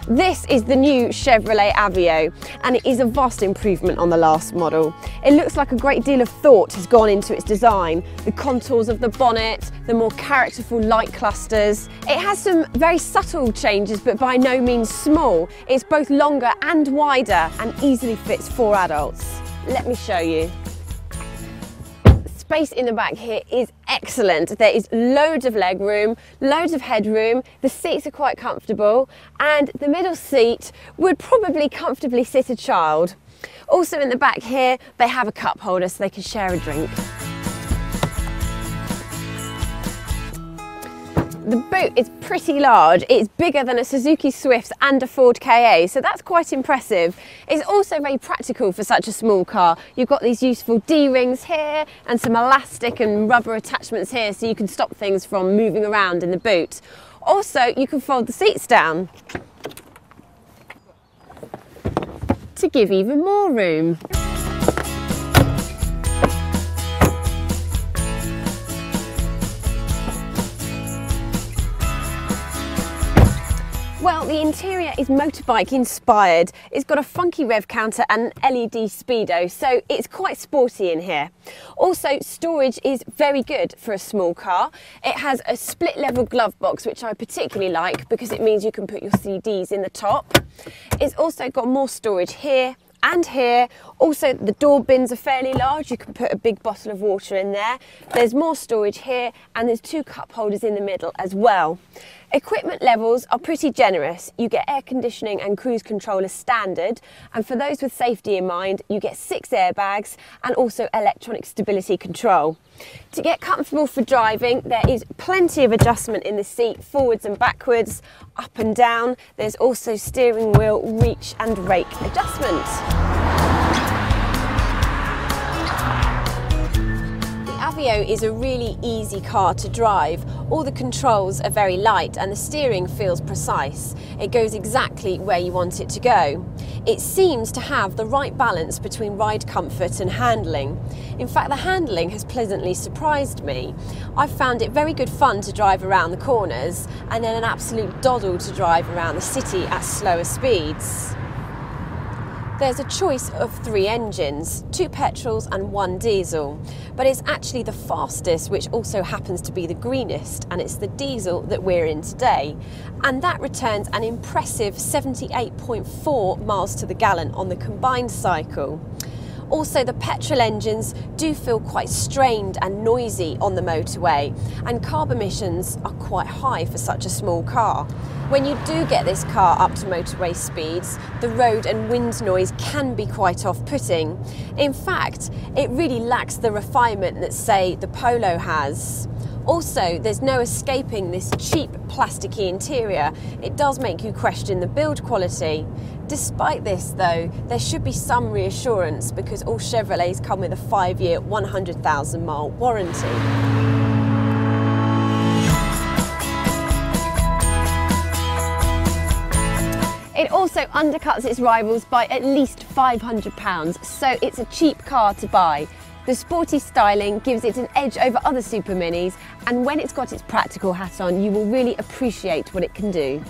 This is the new Chevrolet Aveo, and it is a vast improvement on the last model. It looks like a great deal of thought has gone into its design. The contours of the bonnet, the more characterful light clusters. It has some very subtle changes, but by no means small. It's both longer and wider and easily fits 4 adults. Let me show you. Space in the back here is excellent. There is loads of leg room, loads of headroom. The seats are quite comfortable, and the middle seat would probably comfortably sit a child. Also in the back here, they have a cup holder so they can share a drink. The boot is pretty large. It's bigger than a Suzuki Swift and a Ford Ka, so that's quite impressive. It's also very practical for such a small car. You've got these useful D-rings here and some elastic and rubber attachments here so you can stop things from moving around in the boot. Also, you can fold the seats down to give even more room. Well, the interior is motorbike inspired. It's got a funky rev counter and LED speedo, so it's quite sporty in here. Also, storage is very good for a small car. It has a split level glove box, which I particularly like because it means you can put your CDs in the top. It's also got more storage here and here. Also, the door bins are fairly large. You can put a big bottle of water in there. There's more storage here, and there's 2 cup holders in the middle as well. Equipment levels are pretty generous. You get air conditioning and cruise control as standard, and for those with safety in mind, you get 6 airbags and also electronic stability control. To get comfortable for driving, there is plenty of adjustment in the seat, forwards and backwards, up and down. There's also steering wheel, reach and rake adjustment. Aveo is a really easy car to drive. All the controls are very light and the steering feels precise. It goes exactly where you want it to go. It seems to have the right balance between ride comfort and handling. In fact, the handling has pleasantly surprised me. I've found it very good fun to drive around the corners, and then an absolute doddle to drive around the city at slower speeds. There's a choice of 3 engines, 2 petrols and 1 diesel, but it's actually the fastest, which also happens to be the greenest, and it's the diesel that we're in today. And that returns an impressive 78.4 miles to the gallon on the combined cycle. Also, the petrol engines do feel quite strained and noisy on the motorway, and carb emissions are quite high for such a small car. When you do get this car up to motorway speeds, the road and wind noise can be quite off-putting. In fact, it really lacks the refinement that, say, the Polo has. Also, there's no escaping this cheap plasticky interior. It does make you question the build quality. Despite this though, there should be some reassurance because all Chevrolets come with a 5-year, 100,000 mile warranty. It also undercuts its rivals by at least £500, so it's a cheap car to buy. The sporty styling gives it an edge over other super minis, and when it's got its practical hat on, you will really appreciate what it can do.